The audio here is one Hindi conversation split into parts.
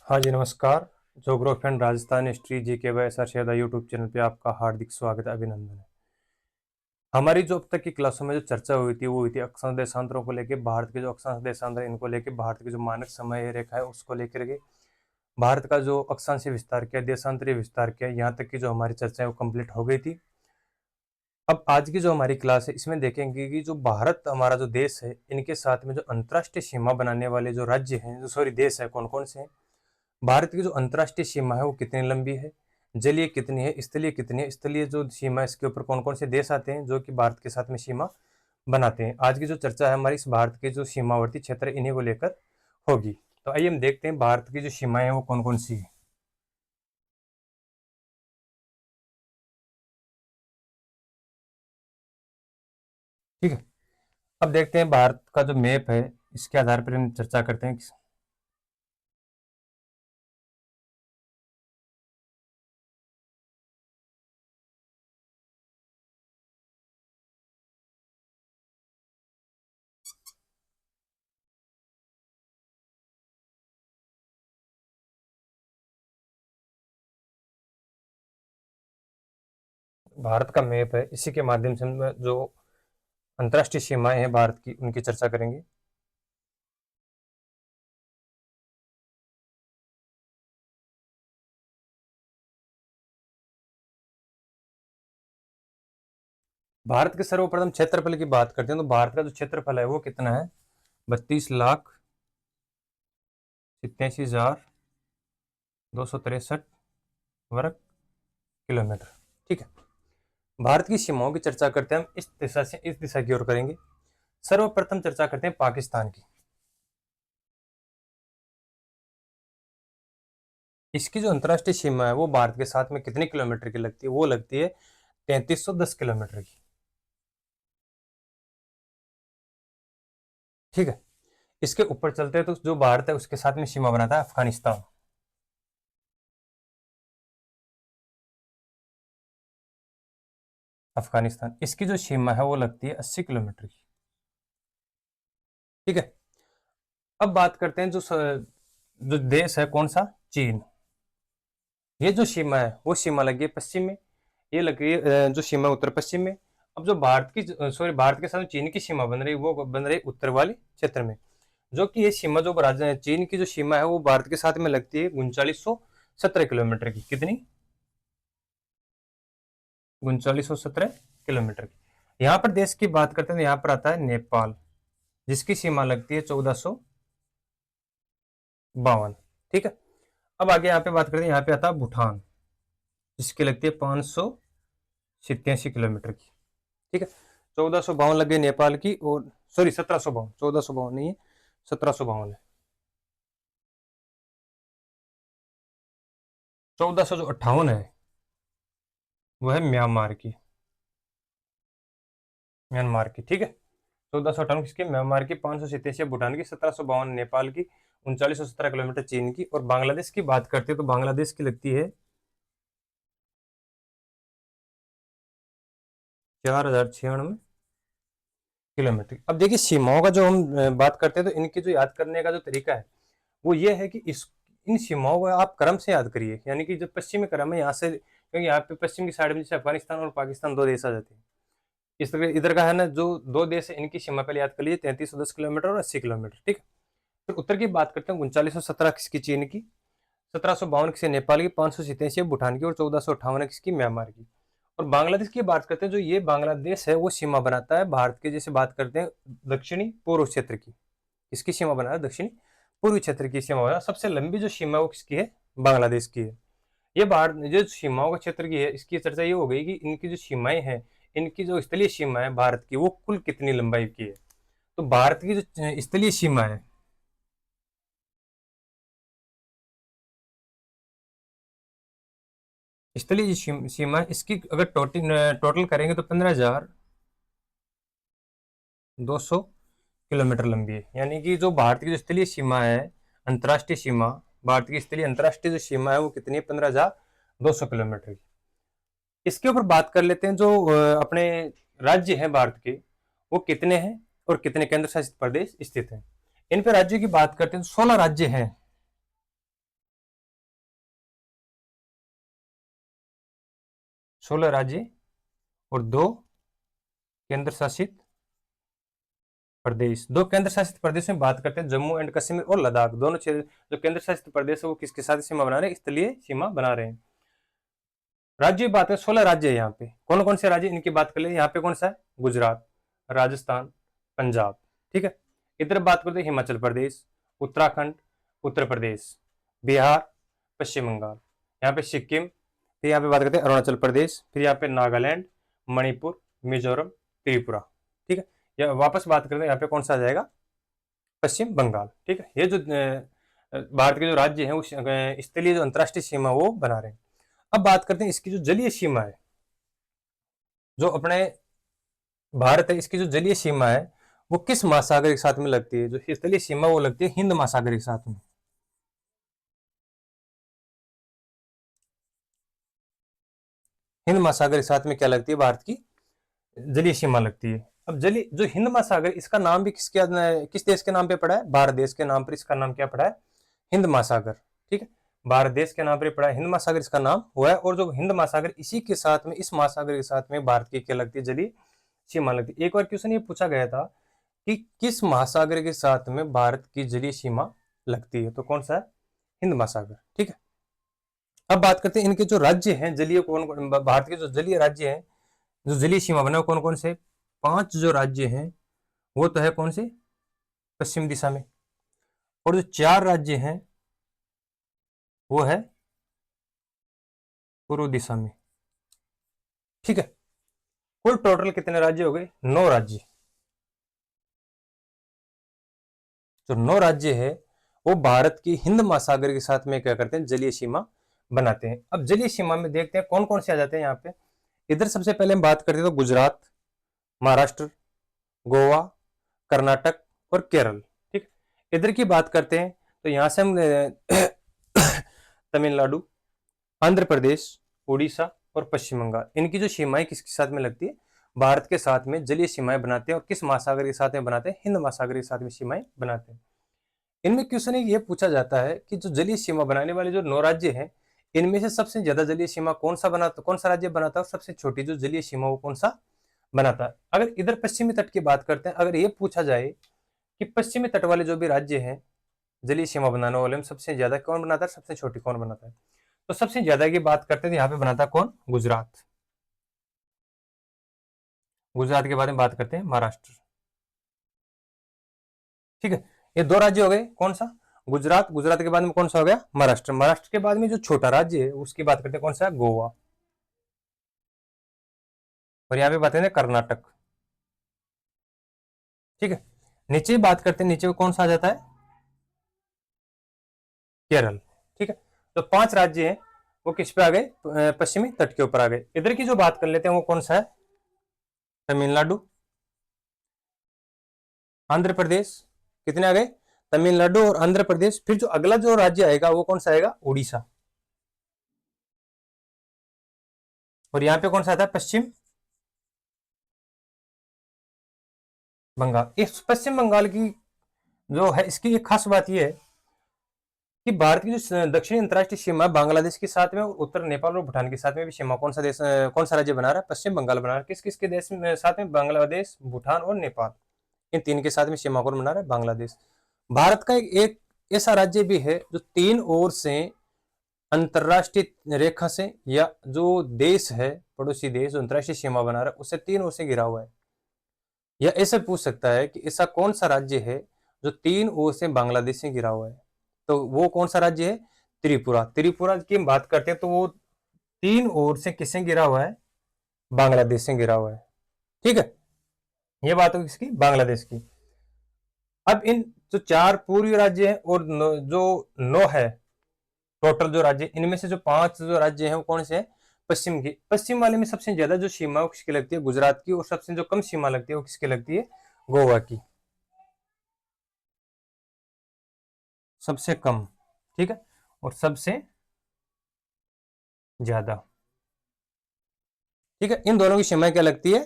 हाँ जी, नमस्कार। Geography and Rajasthan history GK by sir Syed YouTube channel पे आपका हार्दिक स्वागत है, अभिनंदन है। हमारी जो अब तक की क्लासों में जो चर्चा हुई थी वो हुई थी अक्षांश देशांतरों को लेके, भारत के जो अक्षांश देशांतर है इनको लेके, भारत की जो मानक समय रेखा है उसको लेकर के, भारत का जो अक्षांशीय विस्तार किया, देशांतरीय विस्तार किया, यहाँ तक की जो हमारी चर्चा है वो कंप्लीट हो गई थी। अब आज की जो हमारी क्लास है इसमें देखेंगे कि जो भारत हमारा जो देश है इनके साथ में जो अंतर्राष्ट्रीय सीमा बनाने वाले जो राज्य हैं, जो सॉरी देश है, कौन कौन से हैं। भारत की जो अंतर्राष्ट्रीय सीमा है वो कितनी लंबी है, जलीय कितनी है, स्थलीय कितनी है, स्थलीय जो सीमा है इसके ऊपर कौन कौन से देश आते हैं जो कि भारत के साथ में सीमा बनाते हैं। आज की जो चर्चा है हमारी इस भारत के जो सीमावर्ती क्षेत्र है इन्हीं को लेकर होगी। तो आइए हम देखते हैं भारत की जो सीमाएं हैं वो कौन कौन सी है। ठीक है, अब देखते हैं भारत का जो मैप है इसके आधार पर हम चर्चा करते हैं। भारत का मैप है, इसी के माध्यम से हम जो अंतर्राष्ट्रीय सीमाएं हैं भारत की उनकी चर्चा करेंगे। भारत के सर्वप्रथम क्षेत्रफल की बात करते हैं तो भारत का जो क्षेत्रफल है वो कितना है, 32,87,263 वर्ग किलोमीटर। ठीक है, भारत की सीमाओं की चर्चा करते हैं हम इस दिशा से इस दिशा की ओर करेंगे। सर्वप्रथम चर्चा करते हैं पाकिस्तान की। इसकी जो अंतर्राष्ट्रीय सीमा है वो भारत के साथ में कितने किलोमीटर की लगती है, वो लगती है 3310 किलोमीटर की। ठीक है, इसके ऊपर चलते हैं तो जो भारत है उसके साथ में सीमा बनाता है अफगानिस्तान। अफगानिस्तान, इसकी जो सीमा है वो लगती है 80 किलोमीटर की। ठीक है, अब बात करते हैं जो देश है कौन सा, चीन। ये जो सीमा है वो सीमा लगी है पश्चिम में, ये लग रही है जो सीमा उत्तर पश्चिम में। अब जो भारत की सॉरी भारत के साथ चीन की सीमा बन रही है वो बन रही है उत्तर वाले क्षेत्र में। जो कि ये सीमा जो राज्य चीन की जो सीमा है वो भारत के साथ में लगती है 3917 किलोमीटर की। कितनी, 3917 किलोमीटर की। यहाँ पर देश की बात करते हैं तो यहाँ पर आता है नेपाल, जिसकी सीमा लगती है 1452। ठीक है, अब आगे यहाँ पे बात करते हैं, यहाँ पे आता है भूटान, जिसकी लगती है 587 किलोमीटर की। ठीक है, 1452 लग गई नेपाल की, और सॉरी 1752, 1452 नहीं है, 1752 है। 1458 है वो है म्यांमार की, म्यांमार की। ठीक है, 1458 किसकी, म्यांमार की, 587 भूटान की, 1752 नेपाल की, 3917 किलोमीटर चीन की। और बांग्लादेश की बात करते हैं तो बांग्लादेश की लगती है 4096 किलोमीटर। अब देखिए सीमाओं का जो हम बात करते हैं तो इनकी जो याद करने का जो तरीका है वो ये है कि इस इन सीमाओं को आप क्रम से याद करिए, यानी कि जो पश्चिमी क्रम है यहाँ से, क्योंकि यहाँ पे पश्चिम की साइड में जैसे अफगानिस्तान और पाकिस्तान दो देश आ जाते हैं। इस तरह इधर का है ना, जो दो देश है इनकी सीमा पहले याद कर लीजिए, 3310 किलोमीटर और 80 किलोमीटर। ठीक है, फिर उत्तर की बात करते हैं, 3917 किसकी, चीन की, 1752 किसी नेपाल की, 587 भूटान की, और 1458 किसकी, म्यांमार की। और बांग्लादेश की बात करते हैं, जो ये बांग्लादेश है वो सीमा बनाता है भारत के, जैसे बात करते हैं दक्षिणी पूर्व क्षेत्र की, इसकी सीमा बना है दक्षिणी पूर्वी क्षेत्र की सीमा बना। सबसे लंबी जो सीमा है वो किसकी है, बांग्लादेश की है। ये भारत जो सीमाओं का क्षेत्र की है इसकी चर्चा ये हो गई कि इनकी जो सीमाएं हैं, इनकी जो स्थलीय सीमा है भारत की वो कुल कितनी लंबाई की है। तो भारत की जो स्थलीय सीमा है, स्थलीय सीमा इसकी अगर टोटल करेंगे तो 15,200 किलोमीटर लंबी है। यानी कि जो भारत की जो स्थलीय सीमा है, अंतर्राष्ट्रीय सीमा, भारत की स्थलीय अंतर्राष्ट्रीय जो सीमा है वो कितनी है, 15,200 किलोमीटर की। इसके ऊपर बात कर लेते हैं, जो अपने राज्य हैं भारत के वो कितने हैं और कितने केंद्र शासित प्रदेश स्थित हैं। इन पे राज्यों की बात करते हैं तो 16 राज्य हैं। 16 राज्य और 2 केंद्र शासित प्रदेश। 2 केंद्र शासित प्रदेश में बात करते हैं जम्मू एंड कश्मीर और लद्दाख, दोनों क्षेत्र जो केंद्र शासित प्रदेश है वो किसके साथ सीमा बना रहे हैं, स्थलीय सीमा बना रहे हैं। राज्य की बात है, 16 राज्य है यहाँ पे। कौन कौन से राज्य इनकी बात कर ले, यहाँ पे कौन सा है, गुजरात, राजस्थान, पंजाब, ठीक है। इधर बात करते हैं हिमाचल प्रदेश, उत्तराखंड, उत्तर प्रदेश, बिहार, पश्चिम बंगाल, यहाँ पे सिक्किम, फिर यहाँ पे बात करते हैं अरुणाचल प्रदेश, फिर यहाँ पे नागालैंड, मणिपुर, मिजोरम, त्रिपुरा, ठीक है। या वापस बात करते हैं यहाँ पे कौन सा आ जाएगा, पश्चिम बंगाल, ठीक है। ये जो भारत के जो राज्य हैं उस स्थलीय जो अंतर्राष्ट्रीय सीमा वो बना रहे हैं। अब बात करते हैं इसकी जो जलीय सीमा है, जो अपने भारत है इसकी जो जलीय सीमा है वो किस महासागर के साथ में लगती है, जो स्थलीय सीमा वो लगती है हिंद महासागर के साथ में। हिंद महासागर के साथ में क्या लगती है, भारत की जलीय सीमा लगती है। अब जलीय जो हिंद महासागर, इसका नाम भी किस देश के नाम पे पड़ा है, भारत देश के नाम पर इसका नाम क्या पड़ा है, हिंद महासागर, ठीक है। भारत देश के नाम पर पड़ा है हिंद महासागर, इसका नाम हुआ है। और जो हिंद महासागर इसी के साथ में, इस महासागर के साथ में भारत की क्या लगती है, जलीय सीमा लगती है। एक बार क्वेश्चन ये पूछा गया था कि किस महासागर के साथ में भारत की जलीय सीमा लगती है, तो कौन सा है, हिंद महासागर, ठीक है। अब बात करते हैं इनके जो राज्य हैं जलीय, कौन भारत के जो जलीय राज्य हैं जो जलीय सीमा बना कौन कौन से, 5 जो राज्य हैं वो तो है कौन से, पश्चिम दिशा में, और जो 4 राज्य हैं वो है पूर्व दिशा में, ठीक है। कुल टोटल कितने राज्य हो गए, 9 राज्य। जो 9 राज्य है वो भारत की हिंद महासागर के साथ में क्या करते हैं, जलीय सीमा बनाते हैं। अब जलीय सीमा में देखते हैं कौन कौन से आ जाते हैं यहाँ पे। इधर सबसे पहले हम बात करते हैं तो गुजरात, महाराष्ट्र, गोवा, कर्नाटक और केरल, ठीक। इधर की बात करते हैं तो यहां से हम तमिलनाडु, आंध्र प्रदेश, उड़ीसा और पश्चिम बंगाल, इनकी जो सीमाएं किसके साथ में लगती है, भारत के साथ में जलीय सीमाएं बनाते हैं। और किस महासागर के साथ में बनाते हैं, हिंद महासागर के साथ में सीमाएं बनाते हैं। इनमें क्वेश्चन ये पूछा जाता है कि जो जलीय सीमा बनाने वाले जो 9 राज्य हैं इनमें से सबसे ज्यादा जलीय सीमा कौन सा राज्य बनाता है, और सबसे छोटी जो जलीय सीमा वो कौन सा बनाता है। अगर इधर पश्चिमी तट की बात करते हैं, अगर ये पूछा जाए कि पश्चिमी तट वाले जो भी राज्य हैं जलीय सीमा बनाने वाले में सबसे ज्यादा कौन बनाता है, सबसे छोटी कौन बनाता है, तो सबसे ज्यादा की बात करते हैं यहाँ पे बनाता कौन, गुजरात। गुजरात के बाद में बात करते हैं महाराष्ट्र, ठीक है। ये 2 राज्य हो गए, कौन सा, गुजरात। गुजरात के बाद में कौन सा हो गया, महाराष्ट्र। महाराष्ट्र के बाद में जो छोटा राज्य है उसकी बात करते हैं कौन सा, गोवा। और यहाँ पे बात करें कर्नाटक, ठीक है। नीचे बात करते हैं, नीचे कौन सा आ जाता है, केरल, ठीक है। तो 5 राज्य हैं वो किस पे आ गए, पश्चिमी तट के ऊपर आ गए। इधर की जो बात कर लेते हैं वो कौन सा है, तमिलनाडु, आंध्र प्रदेश, कितने आ गए, तमिलनाडु और आंध्र प्रदेश। फिर जो अगला जो राज्य आएगा वो कौन सा आएगा, उड़ीसा। और यहाँ पे कौन सा आता है, पश्चिम बंगाल। इस पश्चिम बंगाल की जो है इसकी एक खास बात यह है कि भारत की जो दक्षिणी अंतर्राष्ट्रीय सीमा बांग्लादेश के साथ में और उत्तर नेपाल और भूटान के साथ में भी सीमा कौन सा देश, कौन सा राज्य बना रहा है, पश्चिम बंगाल बना रहा है। किस किस के देश में साथ में, बांग्लादेश, भूटान और नेपाल, इन 3 के साथ में सीमा कौन बना रहा है, बांग्लादेश। भारत का एक ऐसा राज्य भी है जो 3 ओर से अंतरराष्ट्रीय रेखा से, या जो देश है पड़ोसी देश जो अंतरराष्ट्रीय सीमा बना रहा है उससे 3 ओर से घिरा हुआ है। या ऐसे पूछ सकता है कि ऐसा कौन सा राज्य है जो 3 ओर से बांग्लादेश से घिरा हुआ है, तो वो कौन सा राज्य है, त्रिपुरा। त्रिपुरा की बात करते हैं तो वो 3 ओर से किससे घिरा हुआ है, बांग्लादेश से घिरा हुआ है, ठीक है। ये बात हो किसकी, बांग्लादेश की। अब इन जो 4 पूर्वी राज्य हैं और जो 9 है टोटल जो राज्य, इनमें से जो 5 जो राज्य हैं वो कौन से हैं, पश्चिम की। पश्चिम वाले में सबसे ज्यादा जो सीमा वो किसकी लगती है, गुजरात की। और सबसे जो कम सीमा लगती है वो किसकी लगती है, गोवा की, सबसे कम, ठीक है, और सबसे ज्यादा, ठीक है। इन दोनों की सीमाएं क्या लगती है,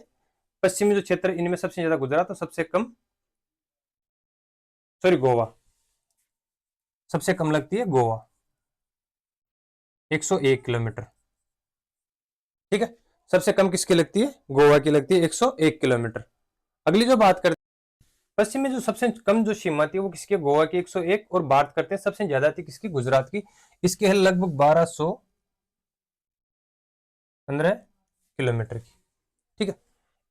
पश्चिमी जो क्षेत्र इनमें सबसे ज्यादा गुजरात और सबसे कम, सॉरी गोवा, सबसे कम लगती है गोवा, 101 किलोमीटर, ठीक है। सबसे कम किसकी लगती है? गोवा की लगती है 101 किलोमीटर। अगली जो बात करते हैं, पश्चिम में जो सबसे कम जो सीमा थी वो किसकी? गोवा की 101। और बात करते हैं सबसे ज्यादा थी किसकी? गुजरात की। इसकी है लगभग 1215 किलोमीटर की। ठीक है।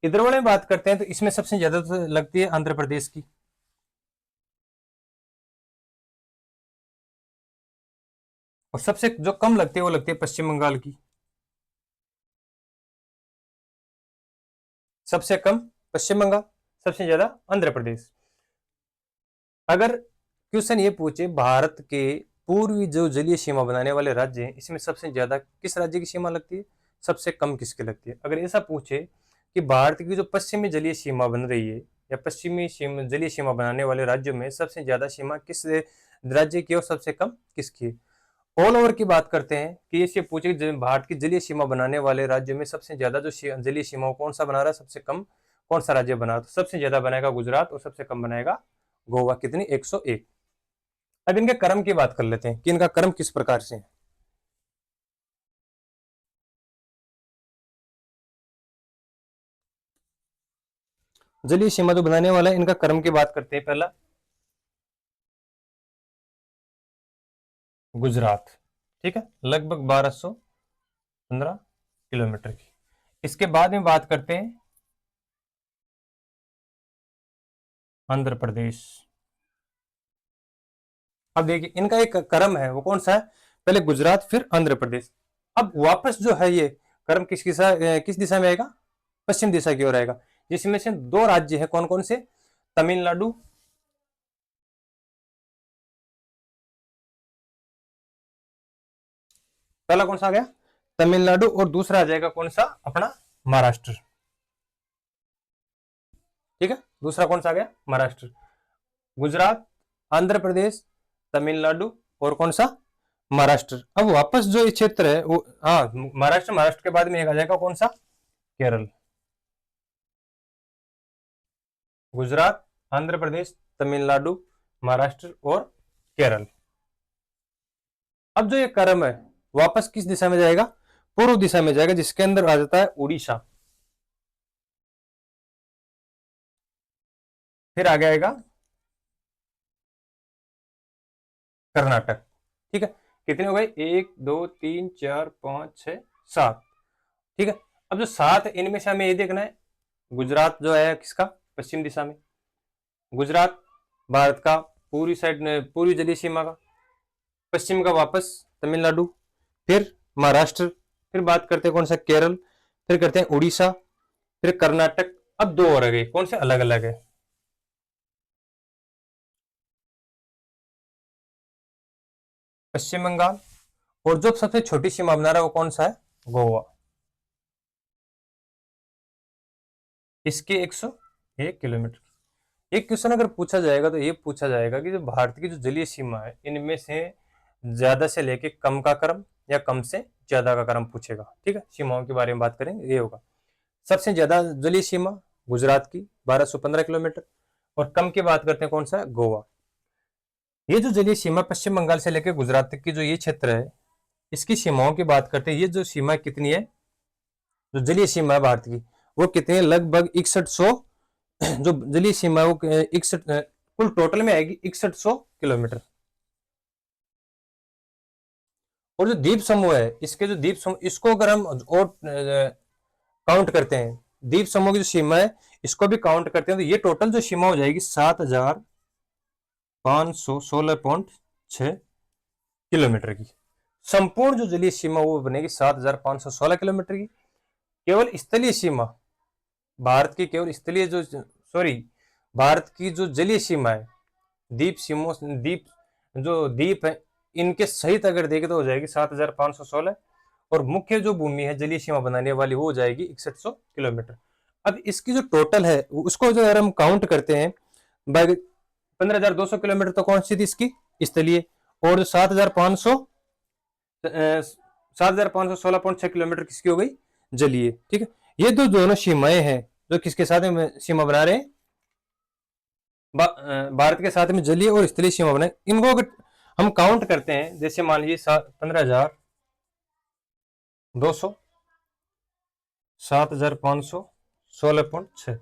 इधर वाले में बात करते हैं तो इसमें सबसे ज्यादा तो लगती है आंध्र प्रदेश की। और सबसे जो कम लगती है वो लगती है पश्चिम बंगाल की। सबसे कम पश्चिम बंगाल, सबसे ज्यादा आंध्र प्रदेश। अगर क्वेश्चन ये पूछे भारत के पूर्वी जो जलीय सीमा बनाने वाले राज्य हैं, इसमें सबसे ज्यादा किस राज्य की सीमा लगती है, सबसे कम किसकी लगती है? अगर ऐसा पूछे कि भारत की जो पश्चिमी जलीय सीमा बन रही है या पश्चिमी जलीय सीमा बनाने वाले राज्यों में सबसे ज्यादा सीमा किस राज्य की और सबसे कम किसकी है? ऑल ओवर की बात करते हैं कि ये पूछे कि भारत की जलीय सीमा बनाने वाले राज्यों में सबसे ज्यादा जो जलीय सीमा कौन सा बना रहा है, सबसे कम कौन सा राज्य बना रहा है? तो सबसे ज्यादा बनाएगा गुजरात और सबसे कम बनाएगा गोवा। कितनी? 101। अब इनके क्रम की बात कर लेते हैं कि इनका क्रम किस प्रकार से है। जलीय सीमा जो बनाने वाला है इनका क्रम की बात करते हैं। पहला गुजरात, ठीक है, लगभग 1215 किलोमीटर की। इसके बाद में बात करते हैं आंध्र प्रदेश। अब देखिए इनका एक क्रम है, वो कौन सा है? पहले गुजरात फिर आंध्र प्रदेश। अब वापस जो है ये क्रम किस दिशा में आएगा? पश्चिम दिशा की ओर आएगा। जिसमें से दो राज्य है, कौन कौन से? तमिलनाडु पहला कौन सा आ गया? तमिलनाडु। और दूसरा आ जाएगा कौन सा? अपना महाराष्ट्र। ठीक है, दूसरा कौन सा आ गया? महाराष्ट्र। गुजरात, आंध्र प्रदेश, तमिलनाडु और कौन सा? महाराष्ट्र। अब वापस जो ये क्षेत्र है वो, हाँ, महाराष्ट्र। महाराष्ट्र के बाद में एक आ जाएगा कौन सा? केरल। गुजरात, आंध्र प्रदेश, तमिलनाडु, महाराष्ट्र और केरल। अब जो ये क्रम है वापस किस दिशा में जाएगा? पूर्व दिशा में जाएगा, जिसके अंदर आ जाता है उड़ीसा। फिर आगे आएगा कर्नाटक। ठीक है, कितने हो गए? 1 2 3 4 5 6 7। ठीक है। अब जो 7 इनमें से हमें ये देखना है, गुजरात जो है किसका? पश्चिम दिशा में। गुजरात भारत का पूरी साइड, पूरी जलीय सीमा का। पश्चिम का वापस तमिलनाडु, फिर महाराष्ट्र, फिर बात करते हैं कौन सा? केरल, फिर करते हैं उड़ीसा, फिर कर्नाटक। अब दो और आ गए, कौन से? अलग अलग है। पश्चिम बंगाल। और जो सबसे छोटी सीमा बना रहा है वो कौन सा है? गोवा। इसके 101 किलोमीटर। एक क्वेश्चन अगर पूछा जाएगा तो ये पूछा जाएगा कि जो भारत की जो जलीय सीमा है इनमें से ज्यादा से लेके कम का क्रम या कम से ज्यादा का क्रम पूछेगा। ठीक है, सीमाओं के बारे में बात करेंगे, ये होगा। सबसे ज्यादा जलीय सीमा गुजरात की 1215 किलोमीटर। और कम की बात करते हैं कौन सा है? गोवा। ये जो जलीय सीमा पश्चिम बंगाल से लेकर गुजरात तक की जो ये क्षेत्र है, इसकी सीमाओं की बात करते हैं। ये जो सीमा कितनी है, जो जलीय सीमा है भारत की, वो कितनी है? लगभग 6100। जो जलीय सीमा है वो 61, कुल टोटल में आएगी 6100 किलोमीटर। और जो द्वीप समूह है, इसके जो द्वीप समूह, इसको अगर हम और काउंट करते हैं, द्वीप समूह की जो सीमा है इसको भी काउंट करते हैं, तो ये टोटल जो सीमा हो जाएगी 7516.6 किलोमीटर की। संपूर्ण जो जलीय सीमा वो बनेगी 7516 किलोमीटर की। केवल स्थलीय सीमा भारत की, केवल स्थलीय जो, सॉरी, भारत की जो जलीय सीमा है, द्वीप सीमो द्वीप जो द्वीप है इनके सहित अगर देखें तो हो जाएगी 7516। और मुख्य जो भूमि है जलीय सीमा बनाने वाली वो हो जाएगी 6100 किलोमीटर। अब इसकी जो टोटल है उसको जो अगर हम काउंट करते हैं, 15,200 किलोमीटर तो कौन सी थी? इसकी स्थलीय। और जो 7516.6 किलोमीटर किसकी हो गई? जलीय। ठीक है, ये दो दोनों सीमाएं हैं जो किसके साथ में सीमा बना रहे हैं? भारत के साथ में जलीय और स्थलीय सीमा बनाए। इनको अगर हम काउंट करते हैं, जैसे मान लीजिए 15,200 7,516.6।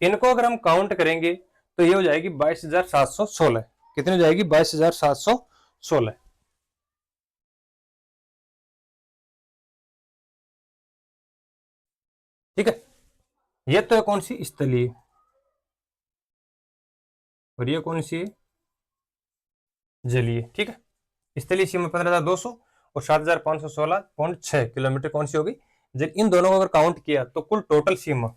इनको अगर हम काउंट करेंगे तो ये हो जाएगी 22,716। कितनी हो जाएगी? 22,716। ठीक है। ये तो है कौन सी? स्थलीय। और ये कौन सी है? जलीय। ठीक है। स्थलीय सीमा 15,200 और 7,516.6 किलोमीटर कौन सी होगी? जब इन दोनों को अगर काउंट किया तो कुल टोटल सीमा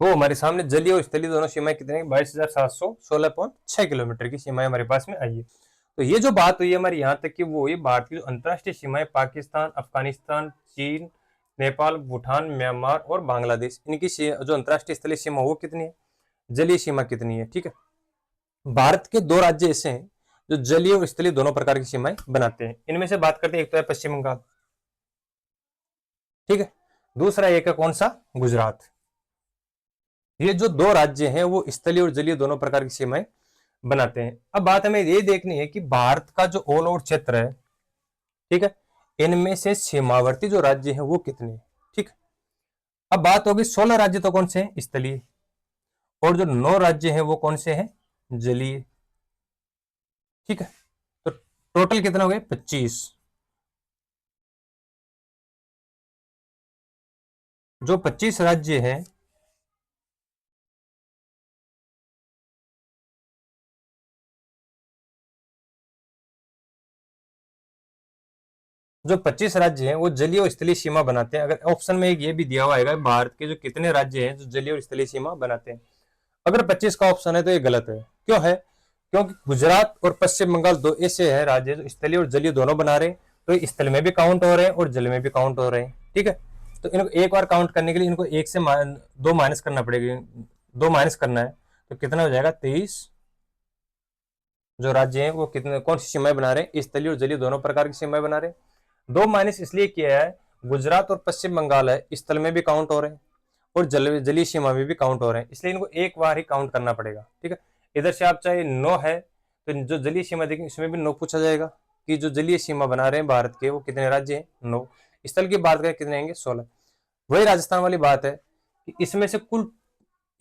वो हमारे सामने जलीय और स्थलीय दोनों सीमाएं कितने? 22,716.6 किलोमीटर की सीमाएं हमारे पास में आई है। तो ये जो बात हुई है हमारी यहाँ तक कि वो हुई भारत की जो अंतर्राष्ट्रीय सीमाएं पाकिस्तान, अफगानिस्तान, चीन, नेपाल, भूटान, म्यांमार और बांग्लादेश, इनकी जो अंतर्राष्ट्रीय स्थलीय सीमा वो कितनी है, जलीय सीमा कितनी है। ठीक है। भारत के दो राज्य ऐसे हैं जो जलीय और स्थलीय दोनों प्रकार की सीमाएं बनाते हैं। इनमें से बात करते हैं, एक तो है पश्चिम बंगाल। ठीक है। दूसरा एक है कौन सा? गुजरात। ये जो दो राज्य हैं वो स्थलीय और जलीय दोनों प्रकार की सीमाएं बनाते हैं। अब बात हमें ये देखनी है कि भारत का जो ऑल ओवर क्षेत्र है, ठीक है, इनमें से सीमावर्ती जो राज्य हैं वो कितने हैं। ठीक है। अब बात होगी 16 राज्य तो कौन से हैं? स्थलीय। और जो 9 राज्य हैं वो कौन से हैं? जलीय। ठीक है। तो टोटल कितना हो गए? 25। जो 25 राज्य हैं, जो 25 राज्य हैं वो जलीय और स्थलीय सीमा बनाते हैं। अगर ऑप्शन में एक ये भी दिया हुआ है भारत के जो कितने राज्य हैं जो जलीय और स्थलीय सीमा बनाते हैं, अगर 25 का ऑप्शन है तो ये गलत है। क्यों है? क्योंकि गुजरात और पश्चिम बंगाल दो ऐसे है राज्य जो स्थलीय और जलीय दोनों बना रहे हैं, तो ये स्थल में भी काउंट हो रहे हैं और जल में भी काउंट हो रहे हैं। ठीक है। तो इनको एक बार काउंट करने के लिए इनको एक से दो माइनस करना पड़ेगा, दो माइनस करना है। तो कितना हो जाएगा? 23 जो राज्य हैं वो कितने कौन सी सीमाएं बना रहे हैं? स्थलीय और जलीय दोनों प्रकार की सीमाएं बना रहे हैं। दो माइनस इसलिए किया है, गुजरात और पश्चिम बंगाल है स्थल में भी काउंट हो रहे हैं और जलीय सीमा में भी काउंट हो रहे हैं, इसलिए इनको एक बार ही काउंट करना पड़ेगा। ठीक है। इधर से आप चाहे 9 है तो जो जलीय सीमा देखेंगे इसमें भी 9 पूछा जाएगा कि जो जलीय सीमा बना रहे हैं भारत के वो कितने राज्य हैं? 9। स्थल की बात करें कितने आएंगे? 16। वही राजस्थान वाली बात है कि इसमें से कुल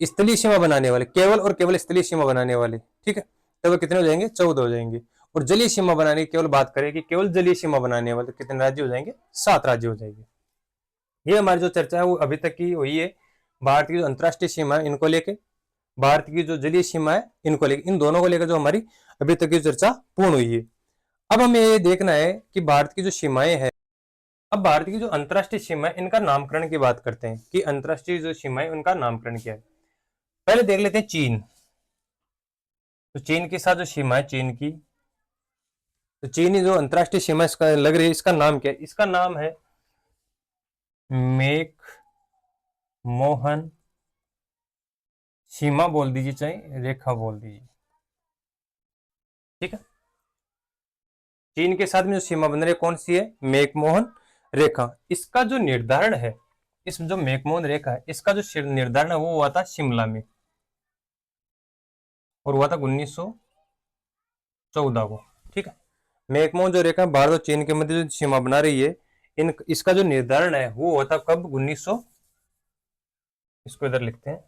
स्थलीय सीमा बनाने वाले, केवल और केवल स्थलीय सीमा बनाने वाले, ठीक है, तो वो कितने हो जाएंगे? 14 हो जाएंगे। और जलीय सीमा बनाने की केवल बात करें कि केवल जलीय सीमा बनाने वाले कितने राज्य हो जाएंगे? 7 राज्य हो जाएंगे। ये हमारी जो चर्चा है वो अभी तक की हुई है भारत की जो अंतर्राष्ट्रीय सीमा है इनको लेके, भारत की जो जलीय सीमा है इनको लेके, इन दोनों को लेकर जो हमारी अभी तक की चर्चा पूर्ण हुई है। अब हमें ये देखना है कि भारत की जो सीमाएं हैं, अब भारत की जो अंतर्राष्ट्रीय सीमा है इनका नामकरण की बात करते हैं कि अंतर्राष्ट्रीय जो सीमा है उनका नामकरण क्या है। पहले देख लेते हैं चीन। तो चीन के साथ जो सीमा है चीन की, तो चीनी जो अंतर्राष्ट्रीय सीमा इसका लग रही है, इसका नाम क्या है? इसका नाम है मेक मोहन सीमा बोल दीजिए, चाहे रेखा बोल दीजिए। ठीक है। चीन के साथ में जो सीमा बन रही है कौन सी है? मैकमोहन रेखा। इसका जो निर्धारण है, इस जो मैकमोहन रेखा है इसका जो निर्धारण है वो हुआ था शिमला में, और हुआ था 1914 को। ठीक है। मैकमोहन जो रेखा भारत और चीन के मध्य जो सीमा बना रही है, इन इसका जो निर्धारण है वो हुआ था कब? 1900, इसको इधर लिखते हैं,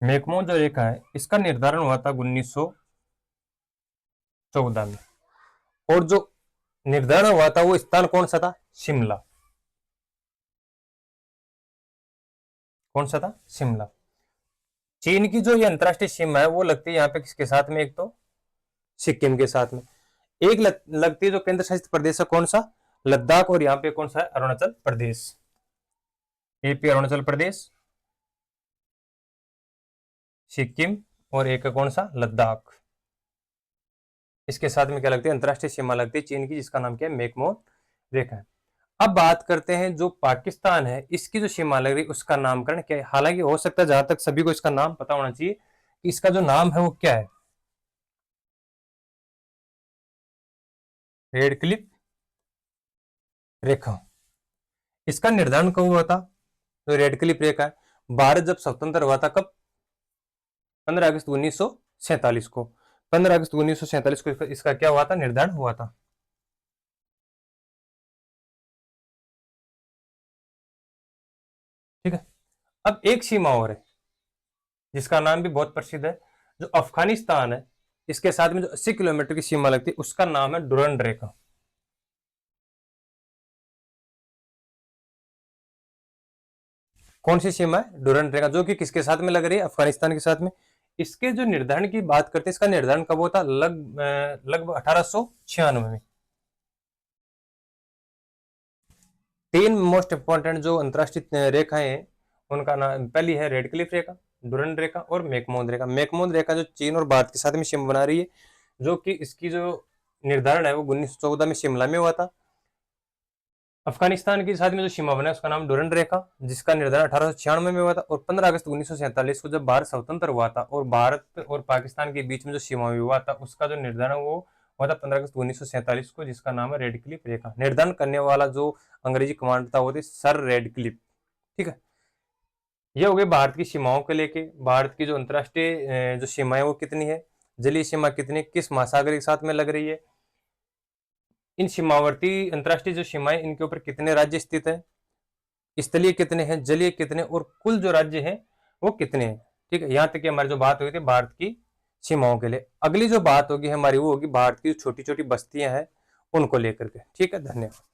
मैकमोहन जो रेखा है इसका निर्धारण हुआ था 1914 में। और जो निर्धारण हुआ था वो स्थान कौन सा था? शिमला। कौन सा था? शिमला। चीन की जो ये अंतर्राष्ट्रीय सीमा है वो लगती है यहाँ पे किसके साथ में? एक तो सिक्किम के साथ में, एक लगती है जो केंद्र शासित प्रदेश है कौन सा? लद्दाख। और यहाँ पे कौन सा है? अरुणाचल प्रदेश। एपी अरुणाचल प्रदेश, सिक्किम, और एक है कौन सा? लद्दाख। इसके साथ में क्या लगती है? अंतर्राष्ट्रीय सीमा लगती है चीन की, जिसका नाम क्या है? मैकमोहन रेखा है। अब बात करते हैं जो पाकिस्तान है इसकी जो सीमा लग रही है उसका नामकरण क्या है। हालांकि हो सकता है जहां तक सभी को इसका नाम पता होना चाहिए कि इसका जो नाम है वो क्या है? रेड क्लिफ रेखा। इसका निर्धारण कब हुआ था? जो रेड क्लिफ रेखा है, भारत जब स्वतंत्र हुआ था, कब? 15 अगस्त 1947 को। 15 अगस्त 1947 को इसका क्या हुआ था? निर्धारण हुआ था। ठीक है। अब एक सीमा और है जिसका नाम भी बहुत प्रसिद्ध है, जो अफगानिस्तान है, इसके साथ में जो 80 किलोमीटर की सीमा लगती है, उसका नाम है डुरंड रेखा। कौन सी सीमा है? डुरंड रेखा, जो कि किसके साथ में लग रही है? अफगानिस्तान के साथ में। इसके जो निर्धारण की बात करते हैं, इसका निर्धारण कब होता? लगभग 1896 में। तीन मोस्ट इंपॉर्टेंट जो अंतरराष्ट्रीय रेखाएं हैं, उनका नाम, पहली है रेड क्लिफ रेखा, डुरंड रेखा और मैकमोहन रेखा। मैकमोहन रेखा जो चीन और भारत के साथ में सीमा बना रही है, जो कि इसकी जो निर्धारण है वो 1914 में शिमला में हुआ था। अफगानिस्तान के साथ में जो सीमा बना है उसका नाम डुरंड रेखा, जिसका निर्धारण 1896 में हुआ था। और 15 अगस्त 1947 को जब भारत स्वतंत्र हुआ था और भारत और पाकिस्तान के बीच में जो सीमा हुआ था, उसका जो निर्धारण वो हुआ था 15 अगस्त 1947 को, जिसका नाम है रेड क्लिफ रेखा। निर्धारण करने वाला जो अंग्रेजी कमांडर था वो थे सर रेड क्लिफ। ठीक है। ये हो गए भारत की सीमाओं को लेके। भारत की जो अंतर्राष्ट्रीय जो सीमाएं वो कितनी है, जलीय सीमा कितनी, किस महासागर के साथ में लग रही है, इन सीमावर्ती अंतर्राष्ट्रीय जो सीमाएं, इनके ऊपर कितने राज्य स्थित है, स्थलीय कितने हैं, जलीय कितने, और कुल जो राज्य हैं वो कितने हैं। ठीक है। यहाँ तक कि हमारी जो बात हुई थी भारत की सीमाओं के लिए। अगली जो बात होगी हमारी वो होगी भारत की जो छोटी छोटी बस्तियां हैं उनको लेकर के। ठीक है, धन्यवाद।